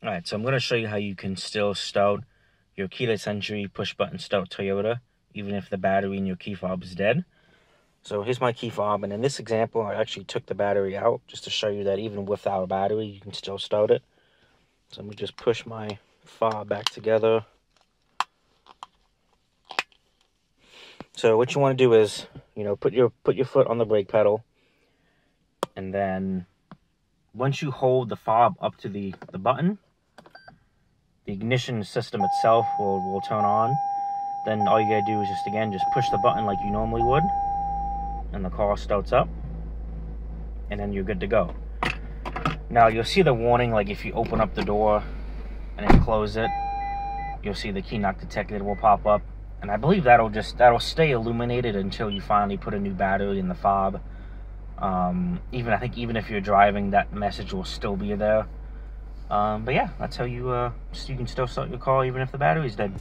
Alright, so I'm going to show you how you can still start your keyless entry push button start Toyota, even if the battery in your key fob is dead. So here's my key fob, and in this example, I actually took the battery out just to show you that even without a battery, you can still start it. So let me just push my fob back together. So what you want to do is, put your foot on the brake pedal, and then once you hold the fob up to the button, the ignition system itself will turn on. Then all you gotta do is just push the button like you normally would, and the car starts up, and then you're good to go. Now you'll see the warning, like if you open up the door and then close it, you'll see the key knock detected will pop up, and I believe that'll stay illuminated until you finally put a new battery in the fob. I think even if you're driving, that message will still be there. But yeah, that's how you can still start your car even if the battery's dead.